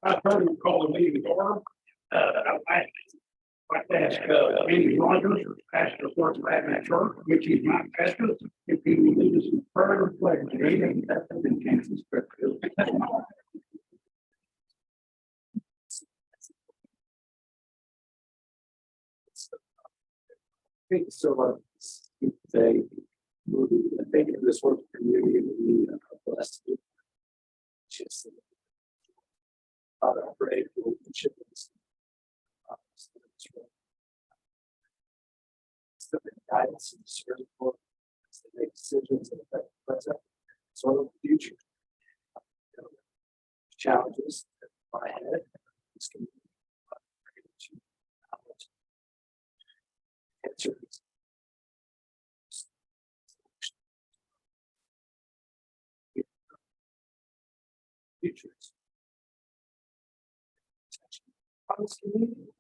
I told him to call the meeting to order. I'd like to ask, Andy Rogers, pastor of First Baptist Church, which is my pastor, if he will lead us in prayer and pledge. Amen. That's in Kansas. Thank you so much. Today, thank you for this work community and we blessed you. Just Father, I pray for the shipments. Guidance and service for as they make decisions that affect the present, sort of the future. Challenges that lie ahead. This can answer these. Futures. Promise community.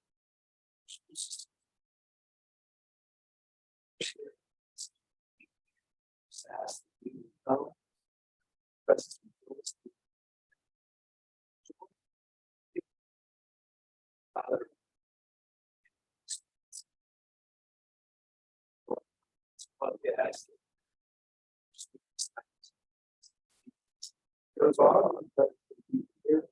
Ask that you know, presence of Father. What we ask goes on, but here.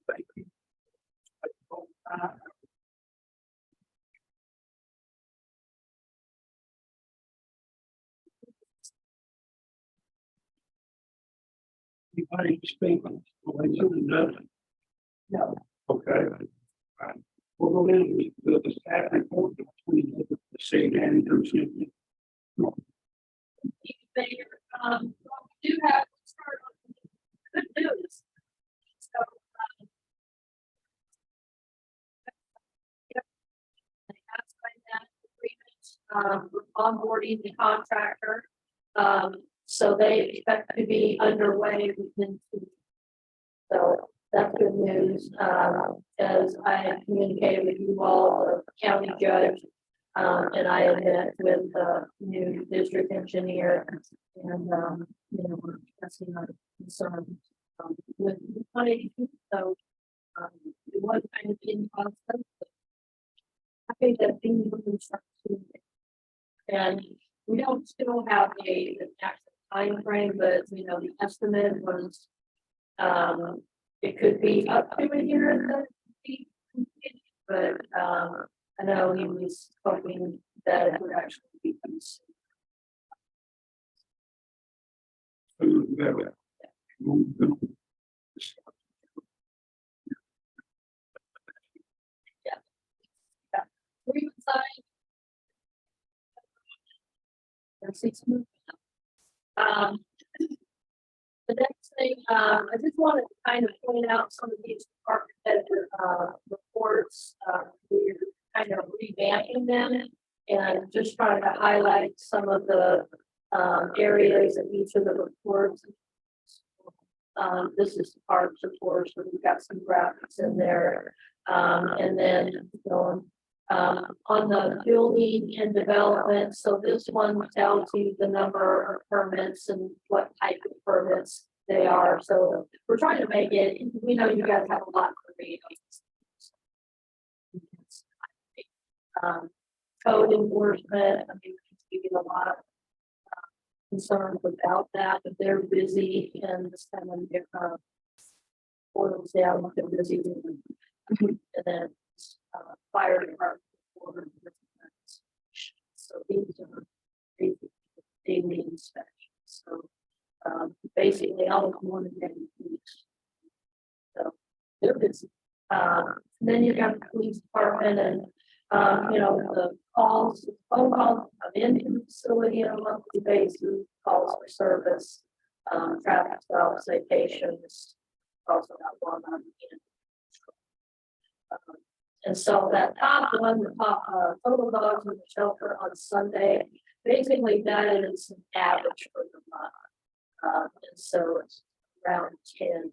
Thank you. Anybody speak? No. Okay. We'll go in with the staff report between the state and the city. We do have to start on good news. So, they have signed that agreement, onboarding the contractor. So they expect to be underway within 2 weeks. So that's good news. As I had communicated with you all, the county judge, and I had met with the new district engineer and, we're expressing our concerns with the money. So, it was kind of inconstant. I think that things will start to, and we don't still have an actual time frame, but the estimate was, it could be up to a year, but I know he was hoping that it would actually be. We signed. The next thing, I just wanted to kind of point out some of these department head reports. We're kind of revamping them and just trying to highlight some of the areas of each of the reports. This is parks, of course, so we've got some graphics in there. And then on the building and development, so this one tells you the number of permits and what type of permits they are. So we're trying to make it, we know you guys have a lot to read. Code enforcement, I mean, we get a lot of concerns about that, but they're busy and this kind of boils down what they're busy doing. And then fire department. So these are basically daily inspections. So basically all of one day weeks. So they're busy. Then you got the police department and the phone calls come into the facility on a monthly basis, calls for service, traffic stop citations, also got one on the And so that top one, the top, total dogs in the shelter on Sunday, basically that is an average for the month. And so it's around 10,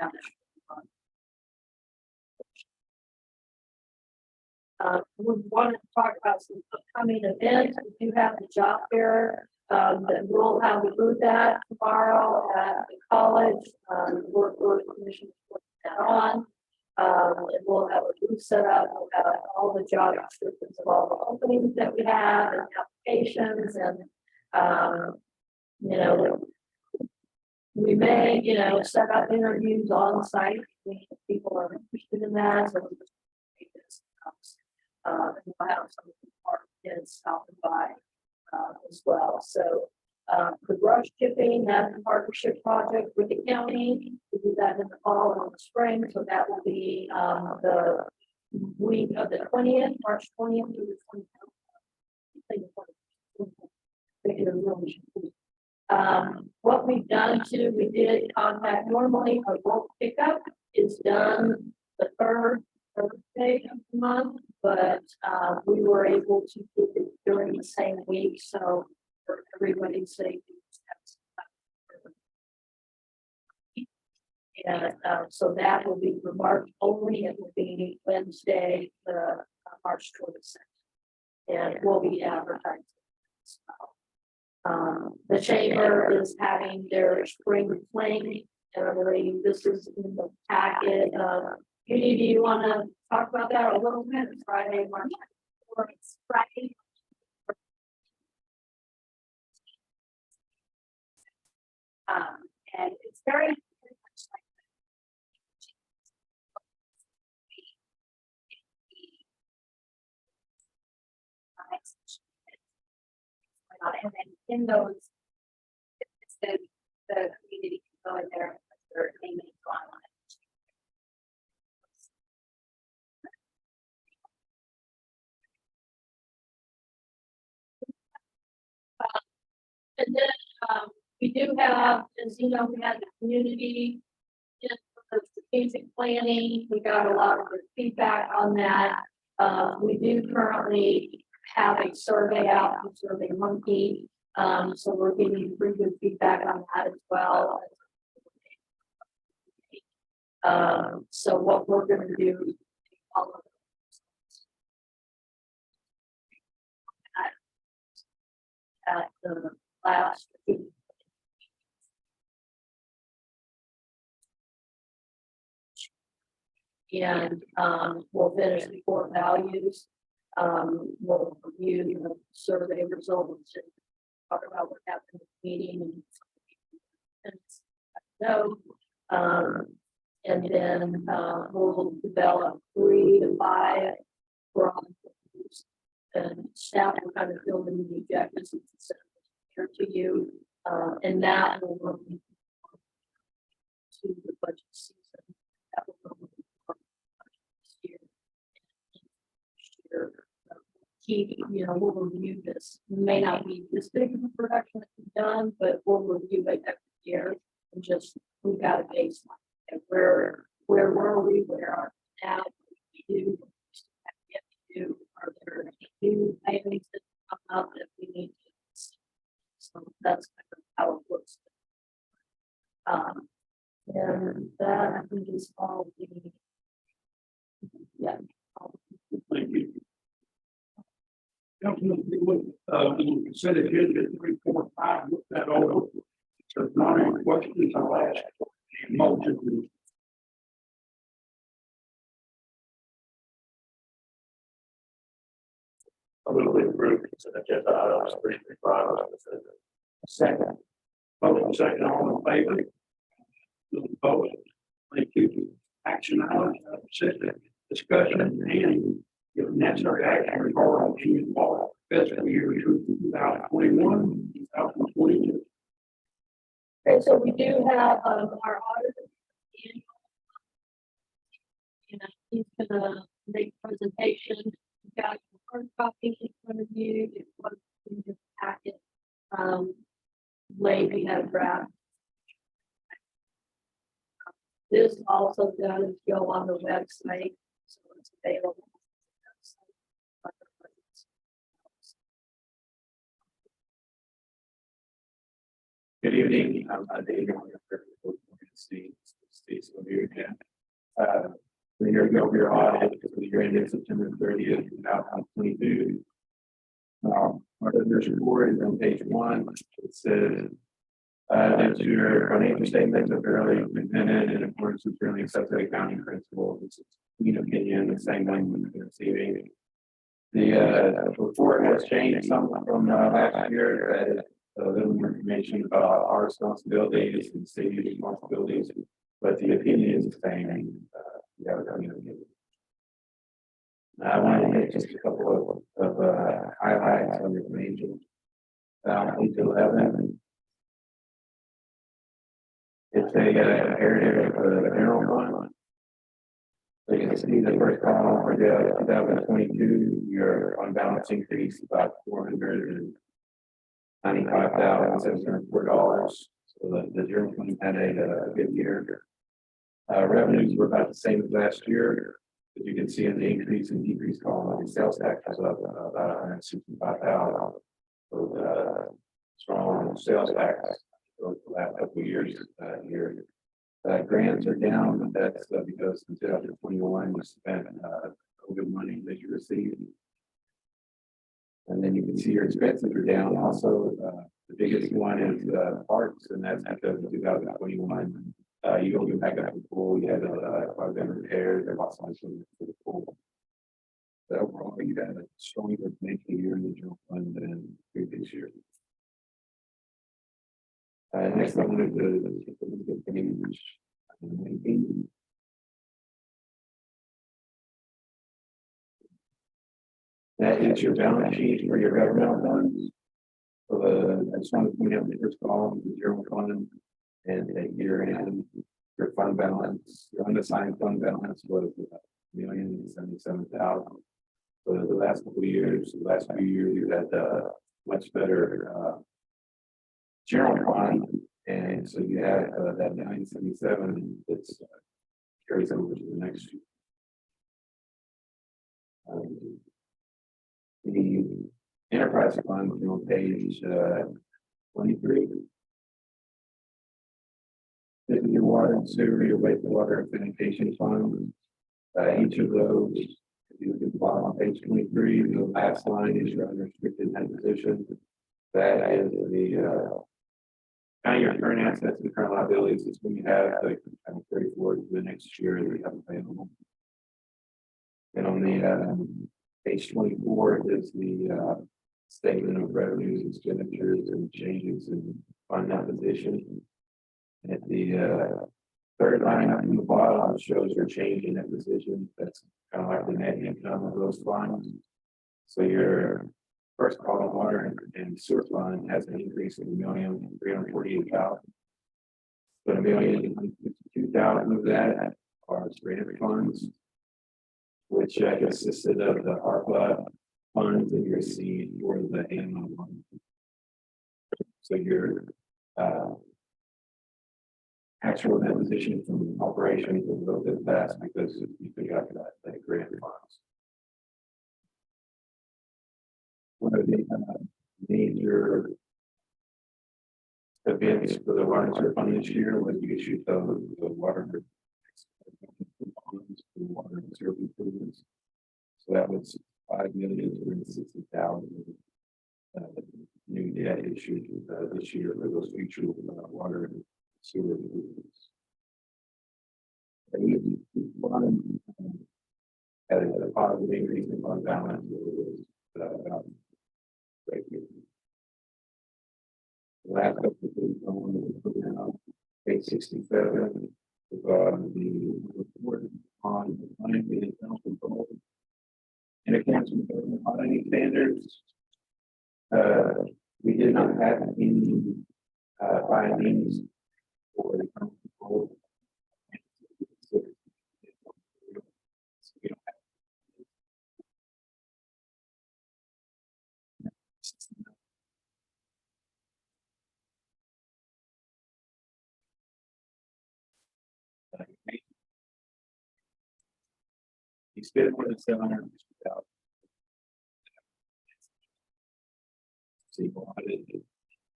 average for the month. We wanted to talk about some upcoming events. We do have the job fair, that we'll have a booth at tomorrow at the college. We're commissioned to put that on. And we'll have a booth set up, we'll have all the job descriptions of all the openings that we have and applications and, you know, we may, you know, set up interviews on site. If people are interested in that. So we'll have some kids stopping by as well. So the brush chipping, that's a partnership project with the county. We do that in the fall and the spring. So that will be the week of the 20th, March 20th through the 20th. What we've done too, we did contact, normally our bulk pickup is done the third Thursday of the month, but we were able to do it during the same week, so for everybody's safety. And so that will be for March only. It will be Wednesday, March 22nd, and we'll be advertising as well. The chamber is having their spring fling, and I believe this is in the packet. Judy, do you want to talk about that a little bit? It's Friday, March 4th. It's Friday. And it's very much like and then in those, it's the community can go in there and put their name and go online. And then we do have, as you know, we had the community strategic planning. We got a lot of good feedback on that. We do currently have a survey out from Survey Monkey. So we're getting pretty good feedback on that as well. So what we're going to do is follow at the last. And we'll finish the core values. We'll review the survey results and talk about what happened in the meeting and then we'll develop 3 to 5 broad goals, and staff will kind of fill in the objectives and send here to you, and that will run to the budget season. That will run this year. Keep, you know, we'll review this. It may not be this big of a production that we've done, but we'll review it every year and just we've got a baseline. And where were we? Where are we now? What do we do? What do we still have yet to do? Are there any new items that come up that we need to see? So that's kind of how it looks. And that I think is all the Thank you. We consider it 3, 4, 5, look that over. So if not any questions, I'll ask the motion. I will approve consent agenda items 3 through 5. Second. Motion second, all in favor? Those opposed? Thank you. Action items, specific discussion and if necessary action regarding the law fiscal year 2021, 2022. Okay, so we do have our auditor. And he's gonna make a presentation. You've got your hard copy in front of you. It was in your packet. Late, we had a draft. This also does go on the website, so it's available. Good evening, I'm David. Steve, so here again. We're here to go over your audit for the year ended September 30th, 2022. Our auditor's report is on page 1. It says, that your financial statements are fairly presented in accordance with fairly accepted accounting principles. It's clean opinion, the same one we've been receiving. The report has changed some from last year. Added a little more information about our responsibilities and city responsibilities, but the opinion is the same. Yeah, I want to make just a couple of highlights on the financial. Page 11. It's a comparative for the general fund. So you can see the first column for the 2022, your fund balance increased about $495,704. So the general fund had a good year. Revenues were about the same as last year. As you can see in the increase and decrease column, the sales tax was up about $165,000. So strong sales tax for the last couple of years here. Grants are down, but that's because in 2021 you spent COVID money that you received. And then you can see your expenses are down. Also, the biggest one is parts, and that's because in 2021 you opened back up the pool. You had quite a bit of repairs. There was something for the pool. So overall, you had a stronger financial year in the general fund than previous year. Next, I'm going to page 19. That is your balance sheet for your governmental funds. So I just want to point out the first column, the general fund, and at year end, your fund balance, your unassigned fund balance was $1,077,000. So the last couple of years, the last few years, you had much better general fund, and so you have that 977 that's carries over to the next year. The enterprise fund on page 23. This is your water and sewer, your wastewater and sanitation fund. Each of those, if you look at the bottom on page 23, the last line is your unrestricted net position. That is the kind of your current assets and current liabilities is when you have like kind of carry forward to the next year that you have available. And on the page 24 is the statement of revenues, expenditures, and changes in fund position. At the third line on the bottom shows your change in that position. That's kind of like the net income of those funds. So your first column, water and sewer fund, has an increase of $1,348,000. But $1,052,000 of that are straight funds, which consisted of the ARPA funds and your seed for the animal fund. So your actual net position from operations was a little bit fast because you forgot that grant funds. One of the major events for the water and sewer fund this year was the issue of the water and sewer improvements. So that was $5,260,000 new debt issued this year for those future water and sewer improvements. Had a positive increase in fund balance. About last couple of things on page 67 regarding the report on financial internal control in accordance with government auditing standards. We did not have any findings for internal control. spent more than 750,000. See,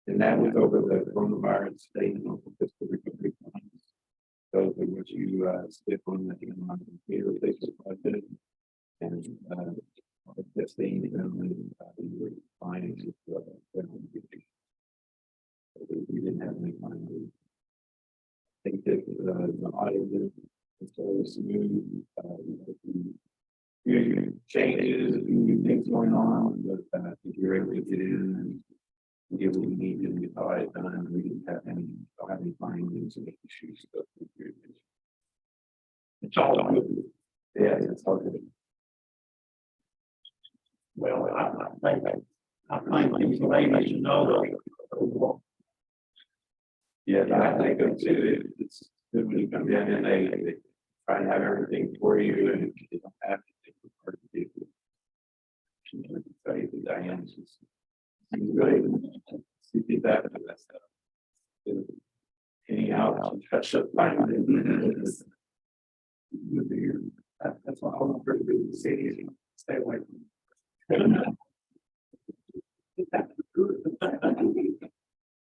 and that was over the coronavirus state and local fiscal recovery funds. Those are what you spent on the computer replacement budget and testing and finances. We didn't have any money. I think that the audit is so smooth. Changes, new things going on, but I think you're able to get in and give what you need and get the audit done. We didn't have any findings and issues. So It's all good. yeah, it's all good. Well, I think these ladies know that. Yeah, I think it's good when you come in and they try to have everything for you and you don't have to take the part of it. She's going to tell you the Diane's just really see that and that's any out touch up that's what I'm pretty good to see. Stay away from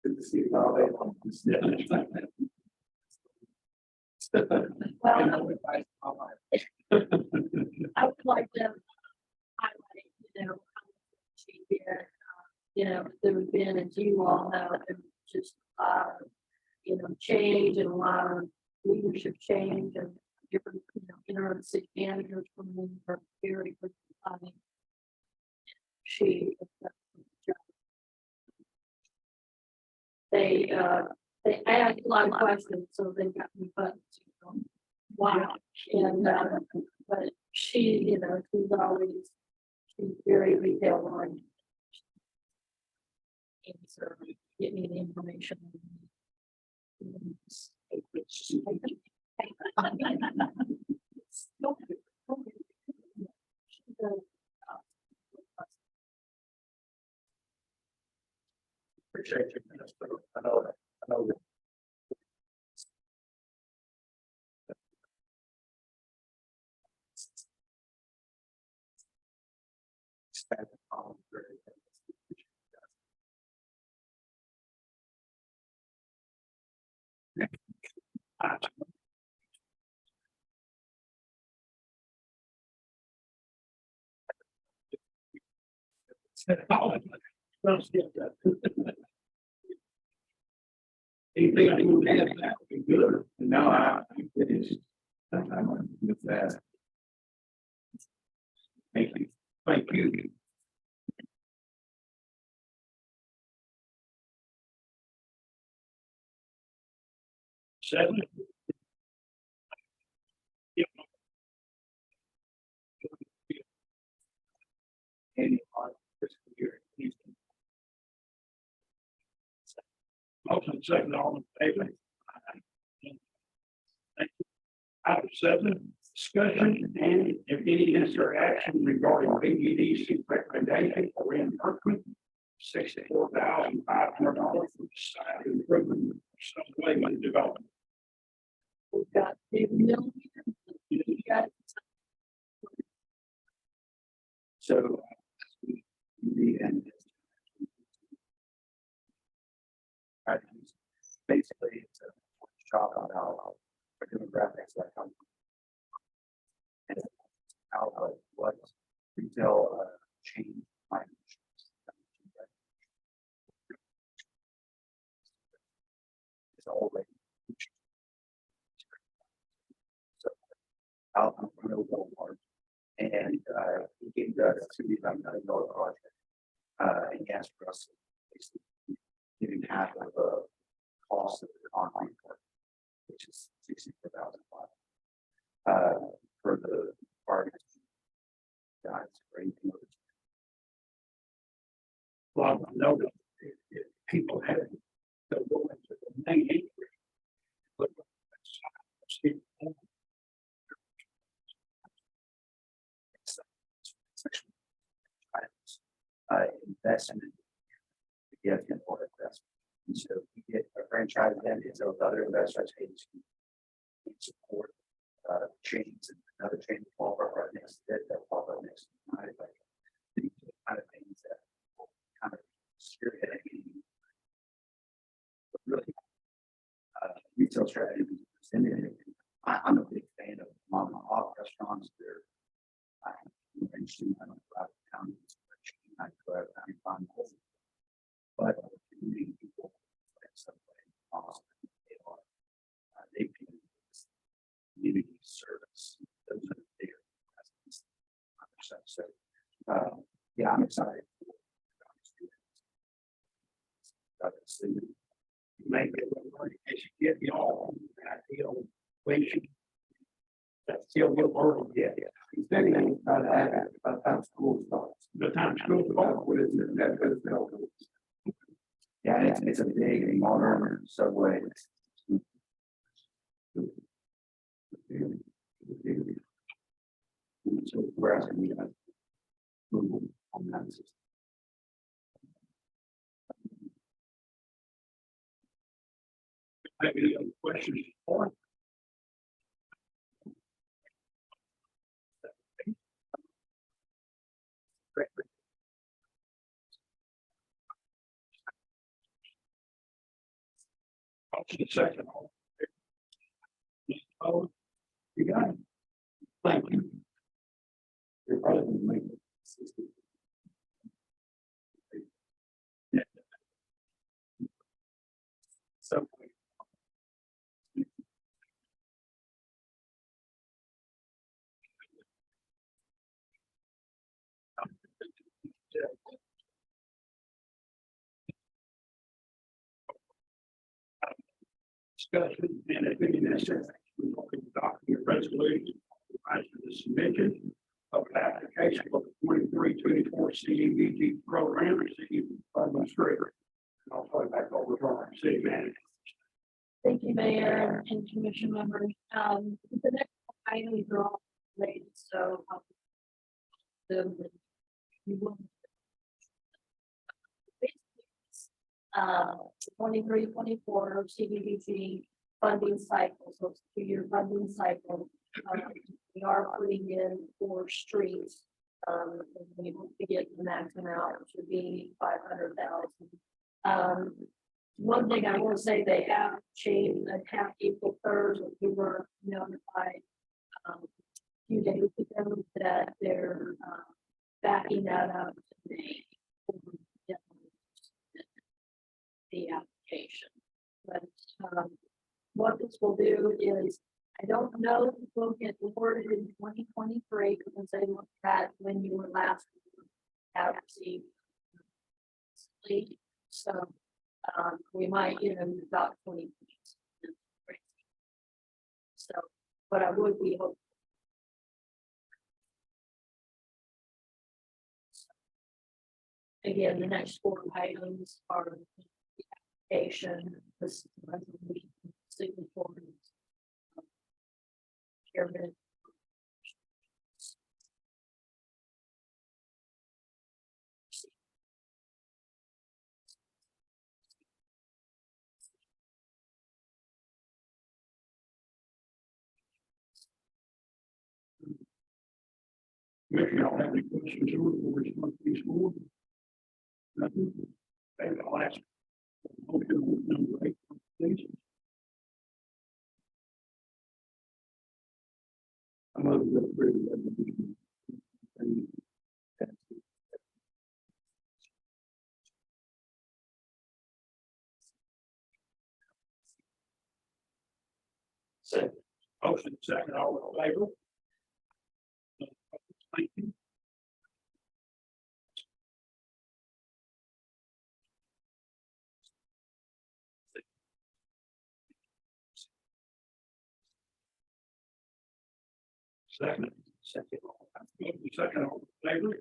good to see you all day long. Well, I would like to highlight, how much she did, there have been, as you all know, there was just, change and a lot of leadership change and different, interim city managers from the very, she, they asked a lot of questions, so they got me buttons. Wow. And, but she, she's very retail oriented. And so get me the information. Appreciate you, Minister. I know that. Well, still, anything I can add, that would be good. No, I finished. I'm with that. Thank you. Thank you. Seven. Any on fiscal year. Motion second, all in favor. Thank you. Item 7, discussion and if any necessary action regarding BEDC recommendation for reimbursement, $64,500 for site improvement, some Wayman development. We've got David Mill here. You got So the end. Basically, it's a shot on how demographics like how and how what retail change climate is already so out of real Walmart and he gave us $2 million project and he asked for us to basically giving half of the cost of the concrete work, which is $64,000 for the parties. Guys, great. Well, I know that if people had the woman to the main entry. But investment. You have to get more investment. And so you get a franchise then, and so other investors can support chains and another chain will pop up right next to it, that pop up next to it. Like, these are the kind of things that kind of spearheading. But really, retail strategy is presented. I'm a big fan of mom and pop restaurants. They're interesting. I don't go out of town. I go out of town and find them. But many people like Subway, they are they can community service. Those are their presence. So yeah, I'm excited. Make it look as you get, you know, ideal situation. That's still good work, yeah. Instead of trying to have it by the time school starts. The time school starts, what is it? That's good. Yeah, it's a big modern subway. So whereas we have on that system. Maybe any other questions for? I'll see the second. Oh, you got it. Thank you. You're probably going to make it. So. Discussion and opinion necessary. We will adopt your resolution as to the submission of an application for the 23-24 CDBG program receiving funding straight. I'll play back over to our city manager. Thank you, Mayor and Commission members. The next items are all related, so. You will. 23-24 CDBG funding cycle, so it's a 2-year funding cycle. We are putting in 4 streets. And we hope to get the max amount, which would be 500,000. One thing I will say, they have changed a half April 3rd, we were notified a few days ago that they're backing that up today. The application, but what this will do is, I don't know if we'll get awarded in 2023 because they looked at when you were last have received. So we might get them about 20. So, but I would be hoping. Again, the next 4 items are the application, this resolution, signatories, chairman. Commissioner, I don't have any questions or response to these board. Nothing. Maybe I'll ask. Motion number 8, please. I'm going to approve that. Second. Motion second, all in favor? Thank you. Second. Second, all in favor?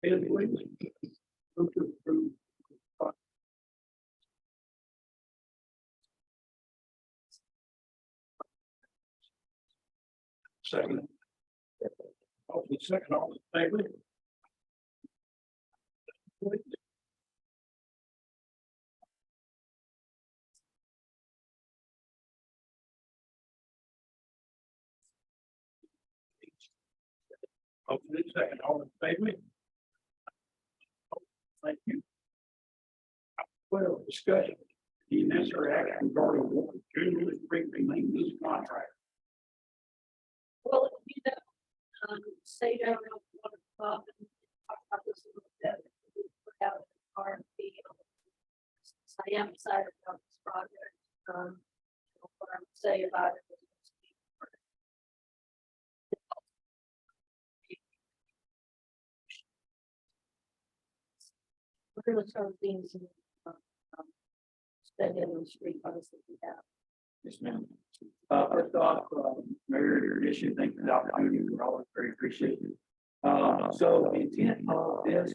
And please. Move to approve. Second. Second, all in favor? Motion is second, all in favor? Thank you. 12, discussion. The necessary action regarding the junior frequently maintenance contract. Well, you know, say down on one o'clock and talk about this a little bit. We put out an RFP. So I am excited about this project. What I would say about it is. We're gonna start seeing some, spend in the street funds that we have. Yes, ma'am. First off, Mayor, issue, thank you for the opportunity. We're always very appreciative. So the intent of this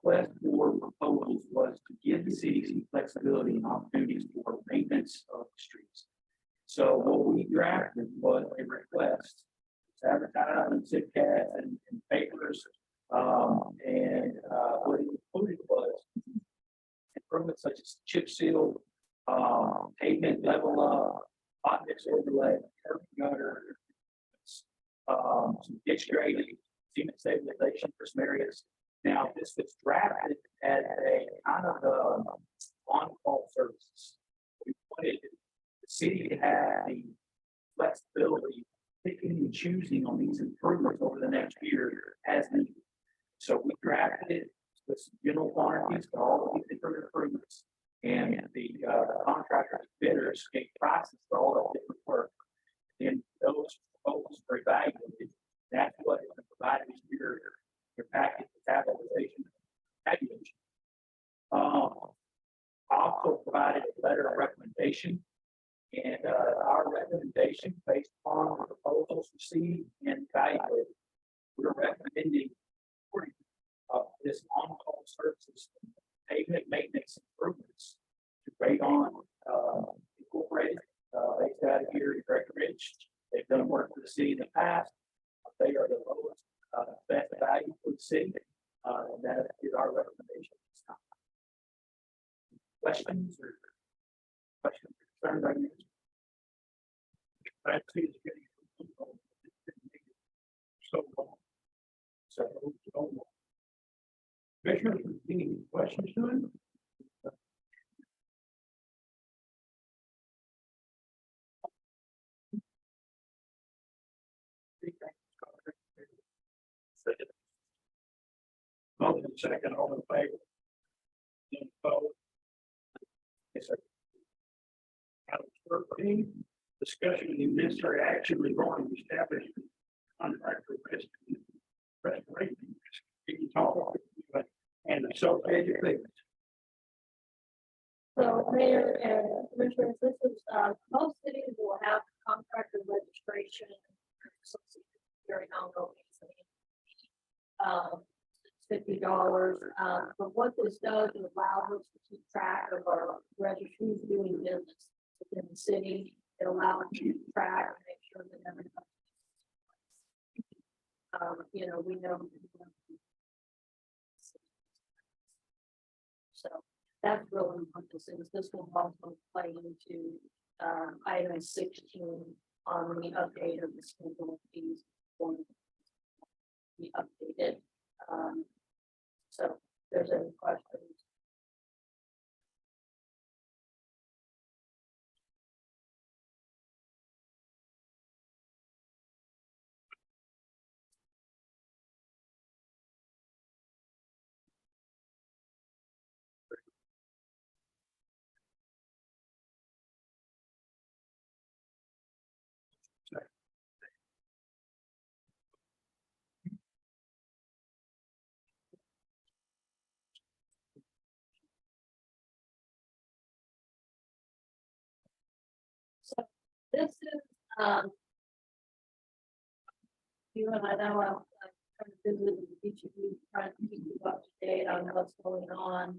request for proposals was to give the city some flexibility and opportunities for maintenance of the streets. So what we drafted was a request to advertise and sit cats and papers. What it included was improvements such as chip seal, pavement level up, hot mix overlay, curb gutter, some ditch grading, cement stabilization for some areas. Now, this was drafted as a kind of on-call services. We wanted the city to have the flexibility, picking and choosing on these improvements over the next year as needed. So we drafted it with some general quantities for all of these different improvements. And the contractors, bidders gave prices for all that different work. And those proposals were evaluated. That's what is provided in your package, the capitalization package. Also provided a letter of recommendation. And our recommendation based on the proposals received and evaluated, we're recommending this on-call services, pavement maintenance improvements to Radon Incorporated, based out of here in Breckenridge. They've done work for the city in the past. They are the lowest, best value for the city. And that is our recommendation this time. Questions or concerns? I guess? That seems getting so long. So long. Commissioners, any questions to him? Motion second, all in favor? Any opposed? Yes, sir. Item 13, discussion of the necessary action regarding the establishment of contractor restoration. Can you talk about it? And associated equipment. So Mayor and Commissioners, this is, most cities will have contractor registration. Very nominal. $50. But what this does is allows us to keep track of our registries doing business within the city. It allows us to keep track and make sure that everything. We know. So that's really what this is. This will also play into item 16 on the update of the schedule fees going to be updated. So if there's any questions. So this is, you and I know I'm trying to visit with each of you, trying to keep you up to date on what's going on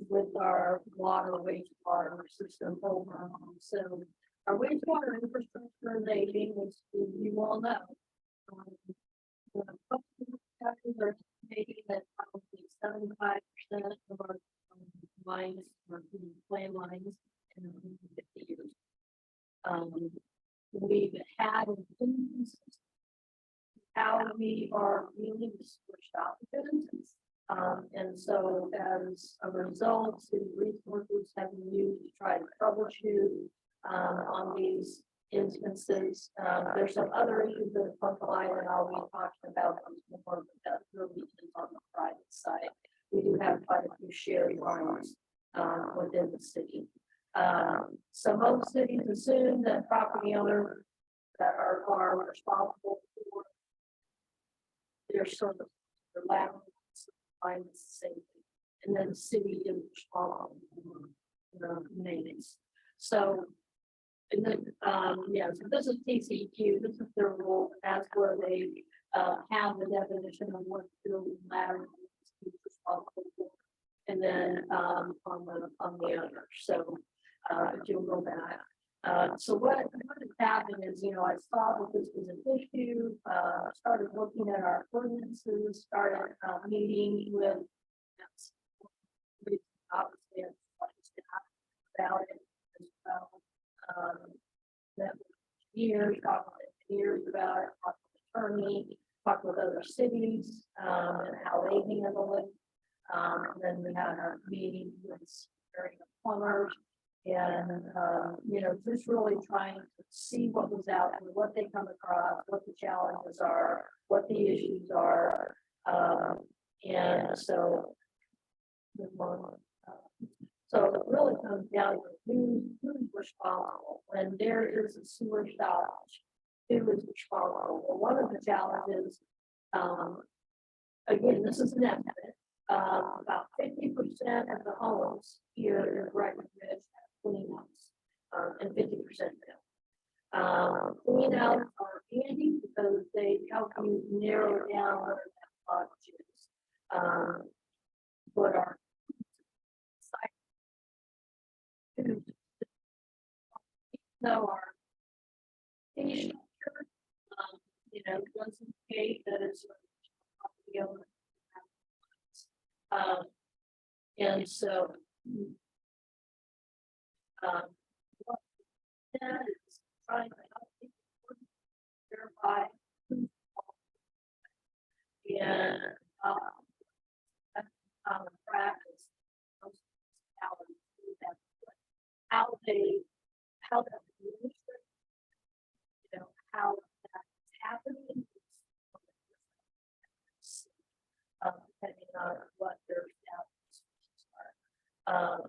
with our water wastewater system overall. So our wastewater infrastructure is aging, as you all know. Taxes are estimating that probably 75% of our lines are plan lines in 50 years. We've had how we are dealing with switched occupants. And so as a result, city resources have been used to try to troubleshoot on these instances. There's some other issues that have come to light, and I'll be talking about those more, but that really is on the private side. We do have quite a few shared lines within the city. So most cities assume that property owners that are responsible for their service, their land, find the same thing. And then the city is responsible for the maintenance. So, and then, yeah, so this is TCQ, this is their role, that's where they have the definition of what building matter is responsible for. And then on the other. So if you'll go back. So what has happened is, you know, I saw that this was an issue, started looking at our ordinances, started meeting with obviously about it as well. That years, talked with engineers about it, talked with attorney, talked with other cities and how they handle it. And then we had our meeting with plumbers. And, you know, just really trying to see what was out there, what they come across, what the challenges are, what the issues are. And so, so it really comes down to who's responsible. When there is a sewer stoppage, who is responsible? Well, one of the challenges, again, this is an estimate, about 50% of the homes here in Breckenridge clean outs, and 50% no. Clean outs are handy because they help you narrow down where that blockage is. But our site, no, our fee structure, you know, doesn't indicate that it's property owner. And so, what that is trying to help people verify who's and practice how they administer, you know, how that's happening, depending on what their status are.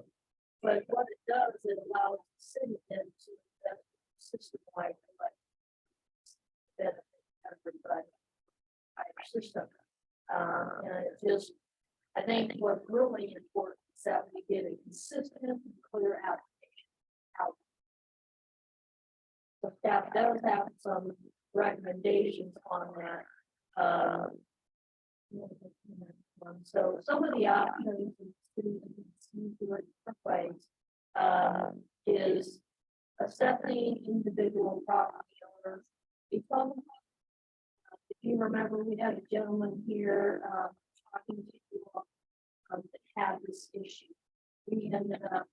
But what it does, it allows the city then to invest system-wide benefit everybody by our system. And it just, I think what's really important is that we get a consistent and clear application out. So staff does have some recommendations on that. So some of the options is assessing individual property owners. Because, if you remember, we had a gentleman here talking to you that had this issue. We ended up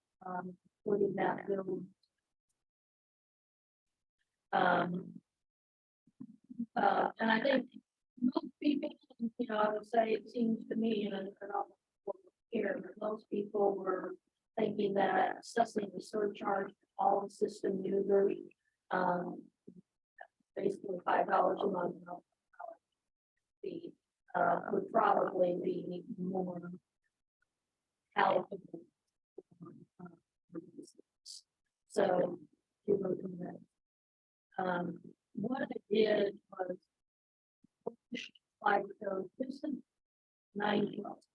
putting that bill. And I think most people, you know, I would say it seems to me, and here, most people were thinking that assessing the surcharge to all the system users, basically $5 a month fee, would probably be more palatable. So you go from that. What I did was like those 9 months.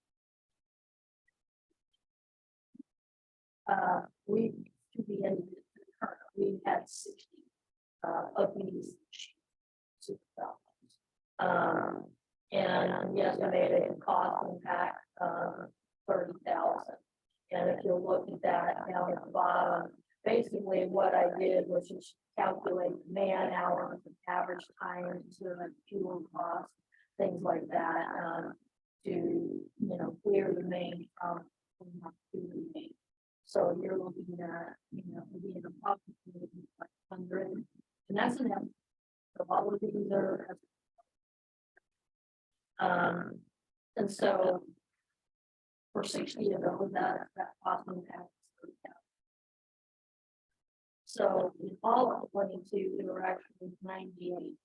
We to the end of the current, we had 60 of these sheets. And the estimated cost impact 30,000. And if you look at that down at the bottom, basically what I did was just calculate man hours, average time to fuel costs, things like that, to, you know, clear the main from the main. So you're looking at, you know, maybe an approximately like 100, and that's an estimate. So all of these are And so for 60 years old, that possible tax. So in all of 22, there were actually 98.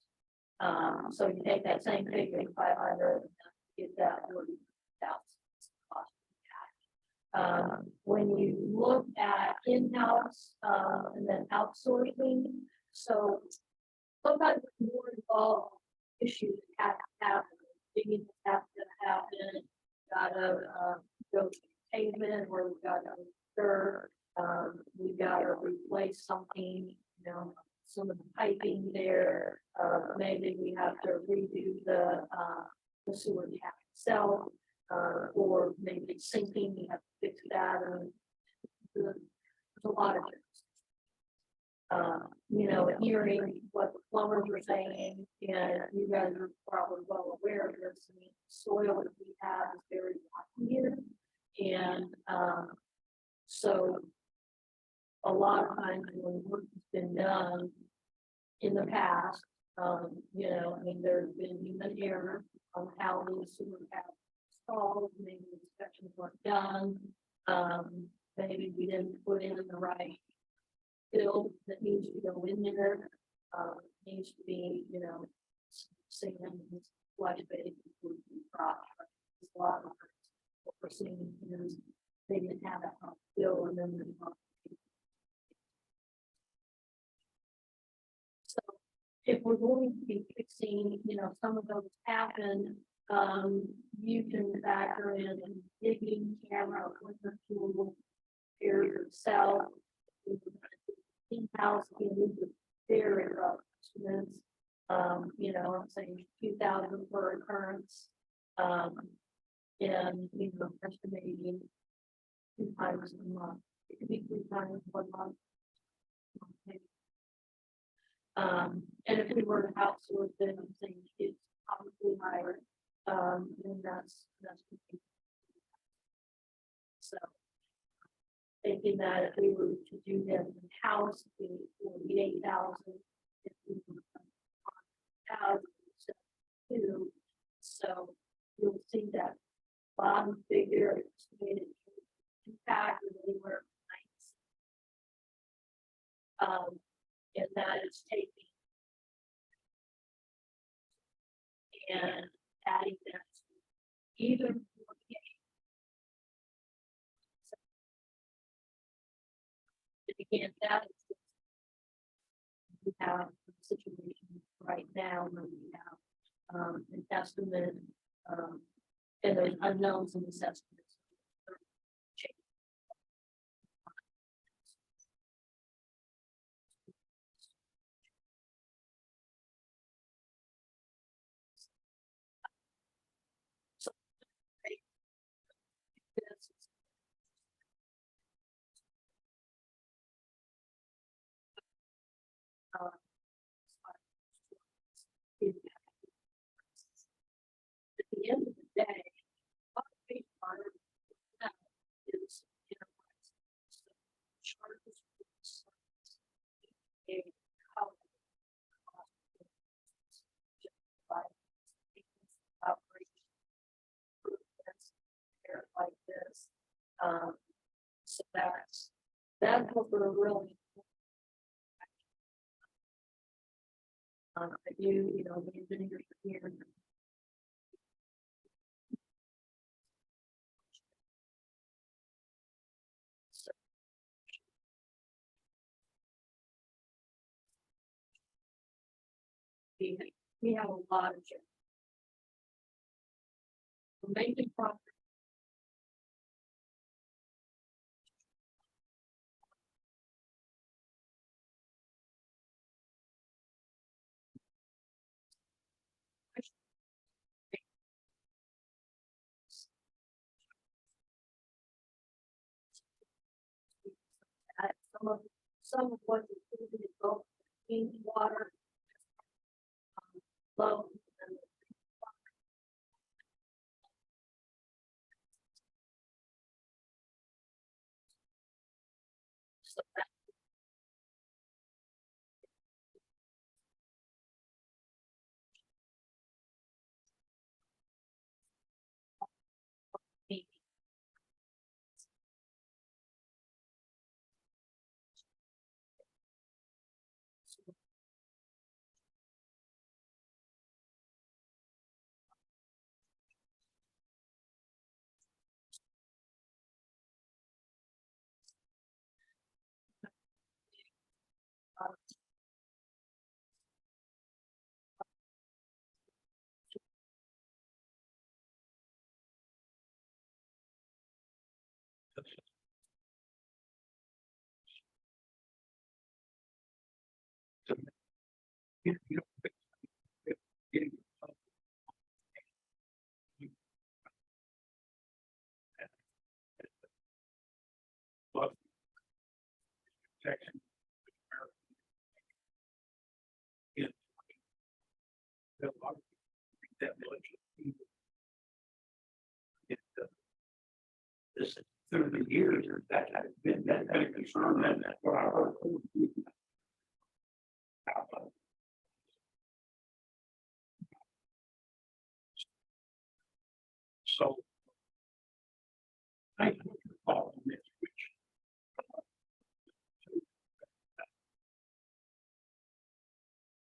So you take that same figure, 500, get that 40,000. When you look at in-house, and then outsourcing, so sometimes it's more involved issues that have to happen, things have to happen, gotta, go to pavement, or we gotta repair, we gotta replace something, you know, some of the piping there, maybe we have to redo the sewer tap itself, or maybe sinking, we have to fix that, and there's a lot of things. You know, hearing what the plumbers are saying, and you guys are probably well aware of this, I mean, soil that we have is very rocky here. And, so a lot of times when work has been done in the past, you know, I mean, there's been human error on how these sewer taps installed, maybe inspections weren't done. Maybe we didn't put in the right fill that needs to go in there, needs to be, you know, sand and flush base. A lot of what we're seeing is they didn't have that fill, and then so if we're going to be fixing, you know, some of those happen, you can factor in digging camera with the tool, repair yourself. In-house, you need to very rough estimates. You know, I'm saying 2,000 per occurrence. And you know, estimating 2 times a month. It could be 3 times 1 month. And if we were to outsource it, I'm saying it's probably higher. And that's so. Thinking that if we were to do them in house, we would be 8,000. If we were to 1,000, so you'll see that bottom figure estimated impact is anywhere from 9. And that is taking and adding that to either 48. Again, that is, we have a situation right now where we have an estimate, and there's unknowns in this estimate. So, at the end of the day, what we are now is enterprise. So charges for service, a operation like this. So that's what we're really. I do, you know, the engineers are here. So, we have a lot of chips. We're making progress. Some of what is included in both in water, low, and so that So, you know, getting plus protection. In the lot of that much. It, this through the years, that has been that kind of concern, and that's what I heard. So. Thank you for calling this, which.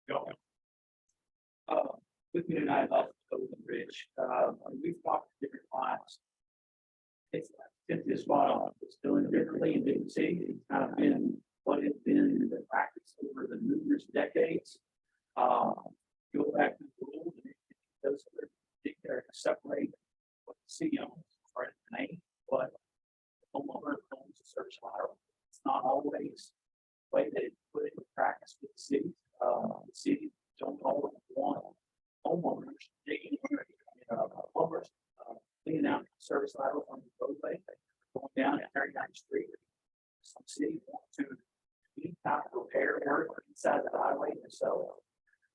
Go. With me tonight, Breckenridge, we've talked to different clients. It's since this model is doing differently in different cities. It's kind of been what it's been in the practice over the numerous decades. Go back to the rules and those are separate what the city owns or the name, but the homeowner owns a search lateral. It's not always the way that it's put into practice with the city. The city don't always want homeowners digging, plumbers cleaning out service lateral on the roadway, going down and tearing down the street. Some cities want to any type of repair work inside the highway themselves,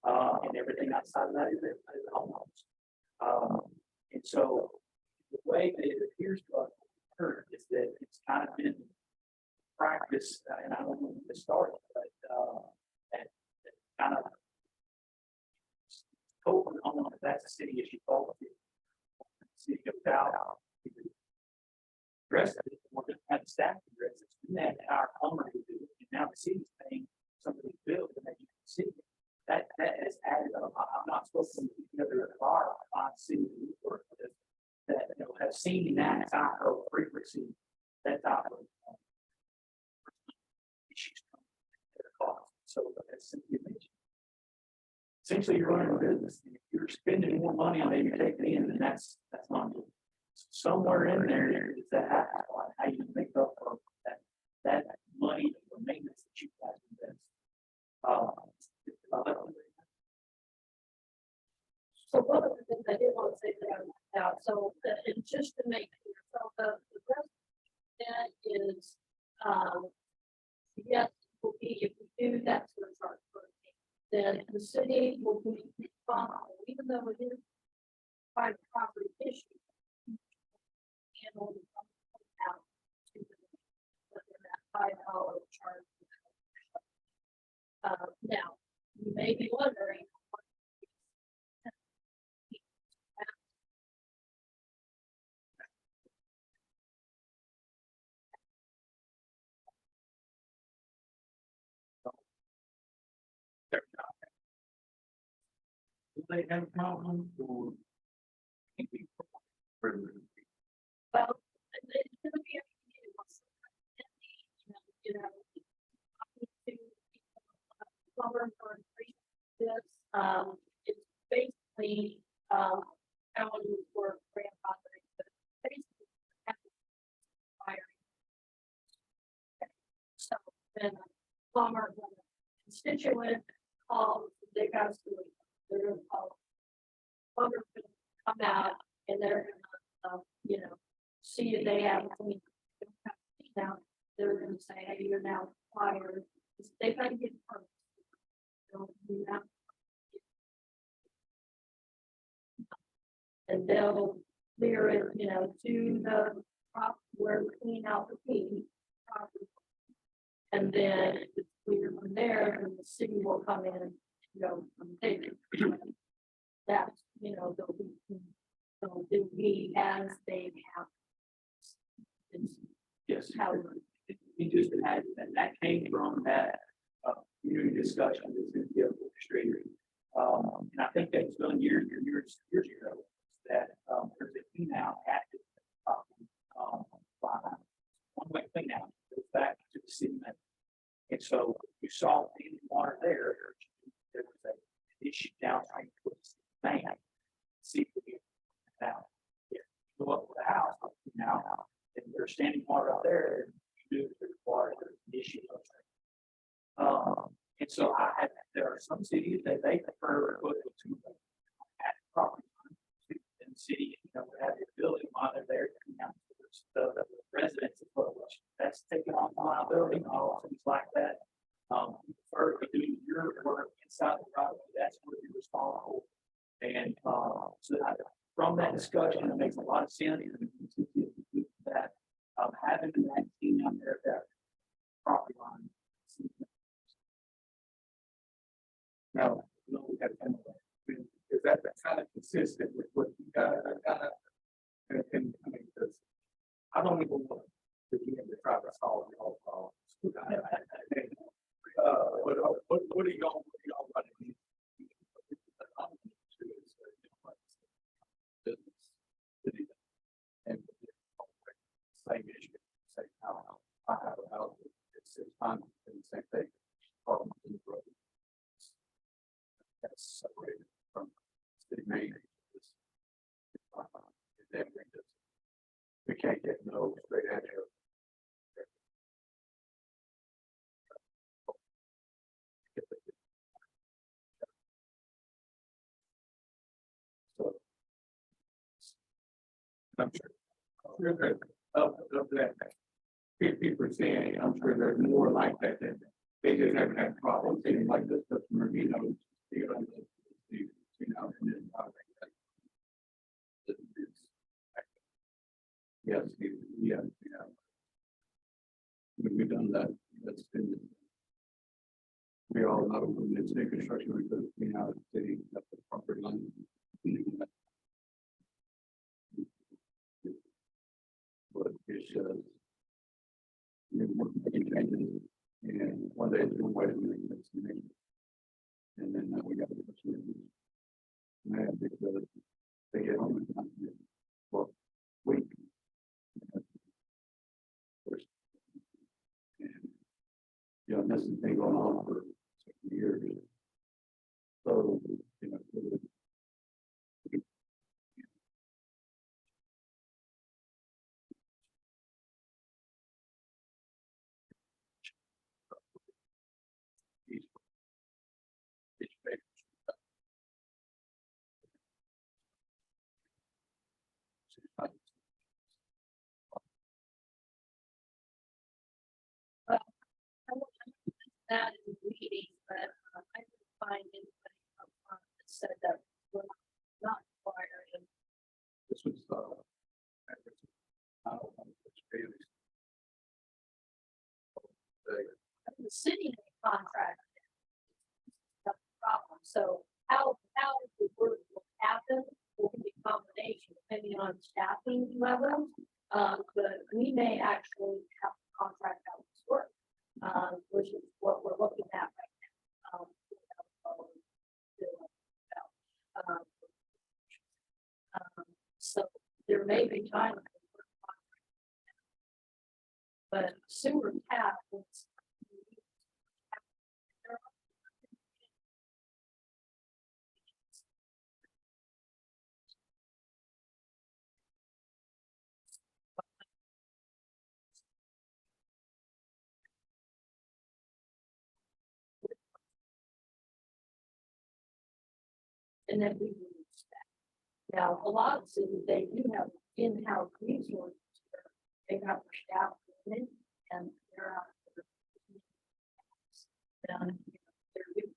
and everything outside of that is the homeowners. And so the way that it appears to us is that it's kind of been practice, and I don't know when this started, but and kind of open on that's a city issue. All the city goes out, address it, or just have the staff address it. And that our owner would do it. And now the city's paying somebody's bill to make you see it. That has added up. I'm not supposed to be together at our city work that have seen that type of frequency, that type of issues come at a cost. So that's simply mentioned. Essentially, you're running a business. If you're spending more money on it, you're taking in, and that's not good. Somewhere in there is that how you make up for that money for maintenance that you guys invest. So one of the things I did want to say about, so and just to make clear, so the rest that is, yes, will be if we do that sort of charge for it, then the city will be responsible, even though it is private property issue. And on the out to that $5 charge. Now, you may be wondering. Do they have a problem or? Well, it's going to be plumber for this. It's basically how it would work grandfathering, but basically firing. So then a plumber, constituent calls, they got to they're going to call. Plumber's going to come out and they're going to, see if they have clean. Now they're going to say, hey, you're now fired. They've got to get permits. And they'll clear it, to the top where we clean out the pee. And then it's clear from there, and the city will come in and from there. That's, they'll be as they have. Yes. How He just had that came from that community discussion that's in the orchestrator. And I think that was done years ago. That there's a clean out active one way clean out goes back to the city. And so you saw any water there. There was an issue downstream with the thing. See if we get out. Go up to the house now, and there's standing water up issue. And so there are some cities that they prefer to go to at property line. And the city, have the ability to monitor their the residents as well, which that's taking on liability, and all things like that. You prefer to do your work inside the property, that's where you're responsible. And so from that discussion, it makes a lot of sense and we continue to do that. Having that team out there, that property line. Now, we got to, is that kind of consistent with what you got, and I mean, because I don't even want to begin to try to solve the whole problem. What are y'all running? And same issue, same how I have a house, it's time and the same thing. Problem in the road. That's separated from city main. We can't get no straight answer. So I'm sure that of that 50%, I'm sure there's more like that than they just haven't had problems. They didn't like this customer, and then yes, yeah. We've done that. That's been. We all know when it's new construction, because we have the city, that's the property line. But it's making changes, and one day it's one way to make this. And then we got to get mad because they get home in time for week. And this has been going on for 60 years. So, That in the meeting, but I didn't find anybody up front that said that we're not requiring. this was I don't know, it's really The city contract. That's the problem. So how the work will happen will be a combination depending on staffing levels. But we may actually have to contract out this work, which is what we're looking at right now. So there may be time. But sewer tap is. And then we use that. Now, a lot of cities, they do have in-house resources. They have their staff in, and they're out there. They're doing,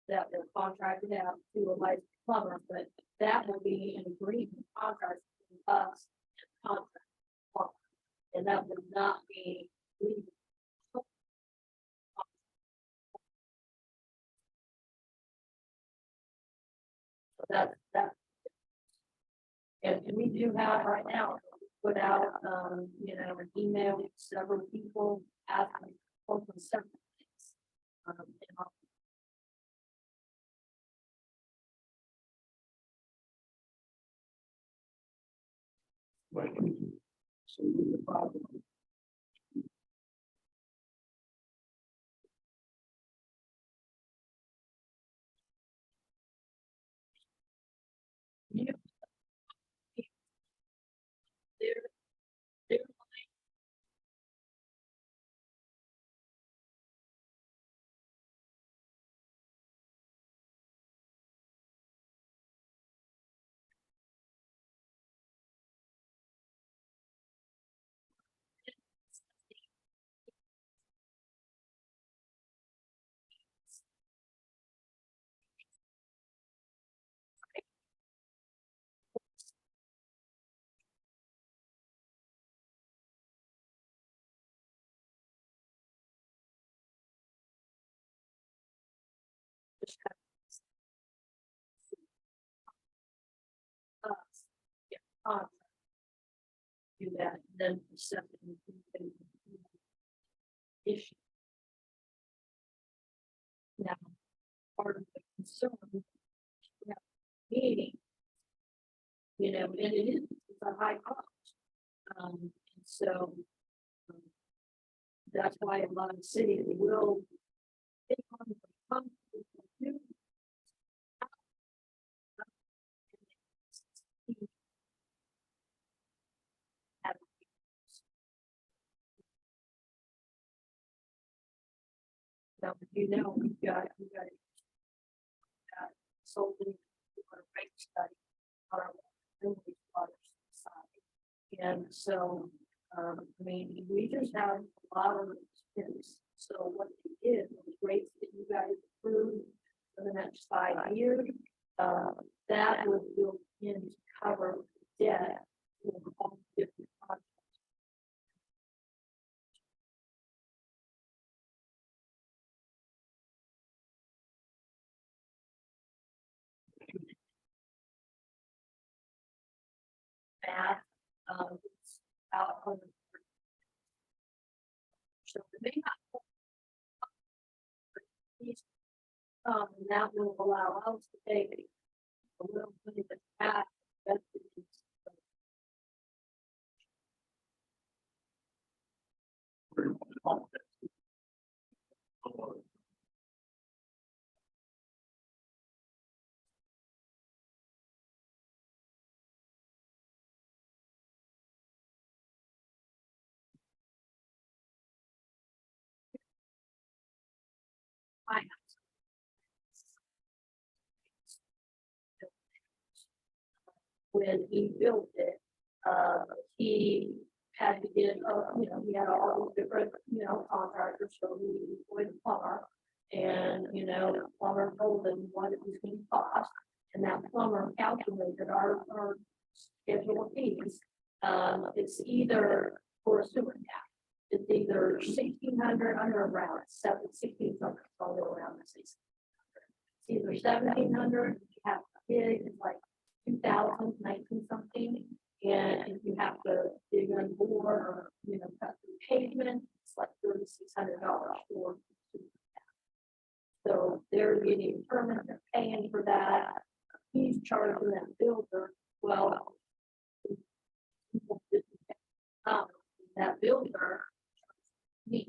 that they're contracted out to a licensed plumber, but that will be an agreement contract between us and contract plumber. And that would not be legal. That. And we do have right now, put out, an email to several people asking for several things. so the problem. just have. Yeah, do that, then second issue. Now, part of the concern, yeah, meeting, you know, and it is it's a high cost. And so um, that's why a lot of cities will take on the fund to do. So, you know, we've got consulting for a rate study on our water side. And so, I mean, we just have a lot of expense. So what they did was rates that you guys approved for the next 5 years, that was built in to cover debt for all different projects. Math, it's out on the. So it may not. And that will allow us to take a little bit of that. When he built it, he had to get, you know, he had all these different, you know, contractors, so he employed a plumber. And, you know, the plumber told him what it was going to cost, and that plumber calculated our schedule of fees. It's either for a sewer tap, it's either 1,600 under around 16 something, all around the 1600. It's either 1,700, you have a kid, it's like 2019 something, and if you have to dig on board or, you know, cut through pavement, it's like $3,600 for. So they're getting permit, they're paying for that. He's charging that builder, well. That builder. Me.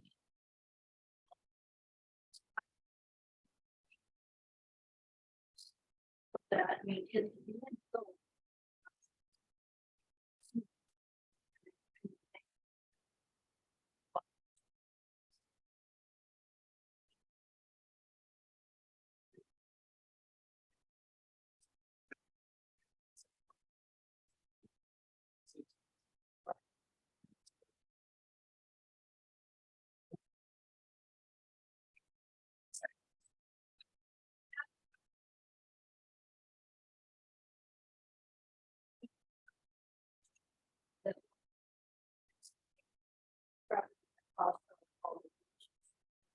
That, I mean, his.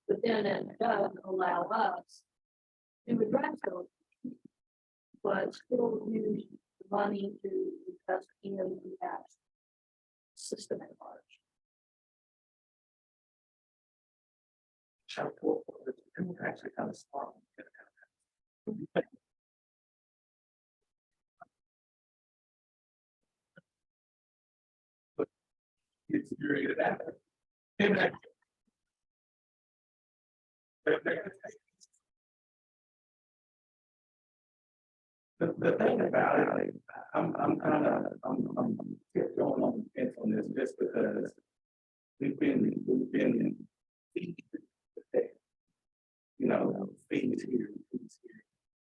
But then it does allow us to address those, but still use the money to invest in that system at large. Actually kind of smart. It's very good at it. The thing about it, I'm kind of, I'm kept going on the fence on this just because we've been feeding the, you know, fees here, fees here.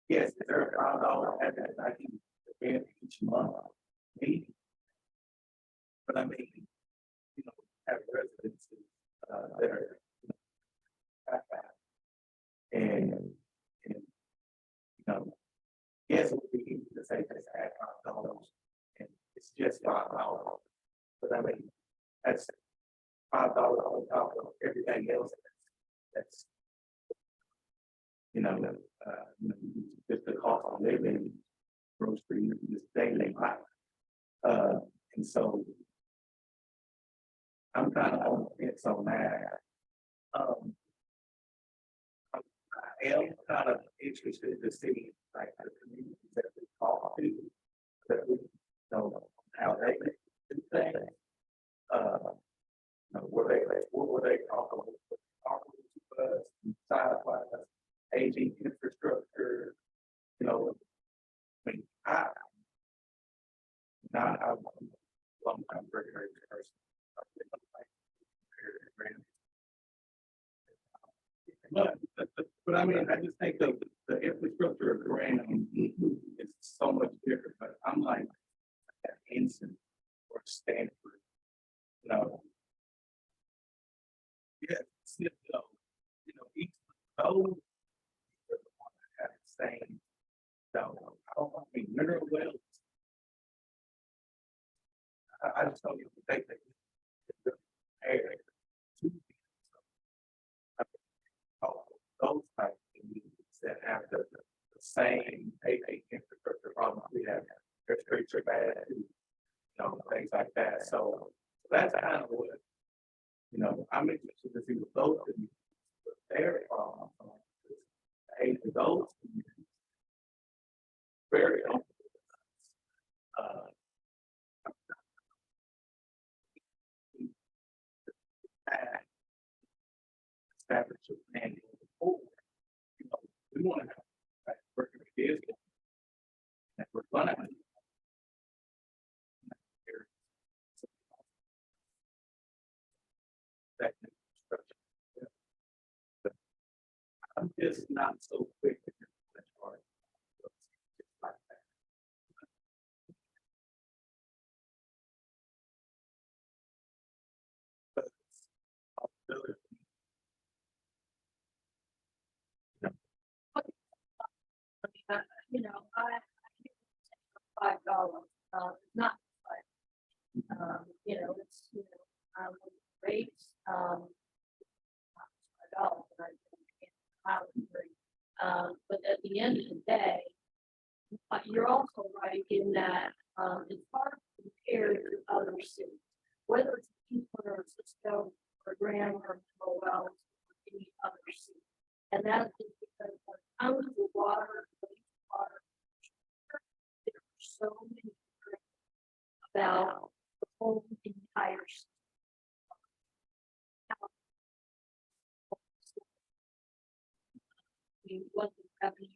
Yes, there are $5 at that I can pay each month, maybe. But I mean, you know, have residents that are and you know, yes, it would be easy to say just add $5, and it's just $5. But I mean, that's $5 on top of everything else. That's you know, just the cost of living, grocery, just daily life. And so I'm kind of on it so mad. I am kind of interested to see like the communities that we talk to, that we know how they do things. Where they talk to us, sidewise, aging infrastructure, you know, I mean, I'm a long time Breckenridge person. But I mean, I just think the infrastructure of Graham is so much different, but I'm like at Ensign or Stanford, you know. Yeah, you know, each of those are the ones that have the same, so I don't want to be mineral wells. I just don't even think that air to those type of communities that have the same infrastructure problems we have. Their streets are bad, you know, things like that. So that's kind of what, you know, I'm interested to see what those communities, what their problems are. Age of those communities, very helpful. Establish a plan going forward. You know, we want to have that working ideas that we're gonna have. That construction. But I'm just not so quick to get that part. Like that. But possibility. You know, $5, not you know, it's, you know, rates, $5, and I think but at the end of the day, you're also right in that, it's hard to compare to other cities, whether it's Houston or Cisco or Graham or Wells or any other city. And that is because when it comes to water, there are so many about the whole entire system. What the revenue.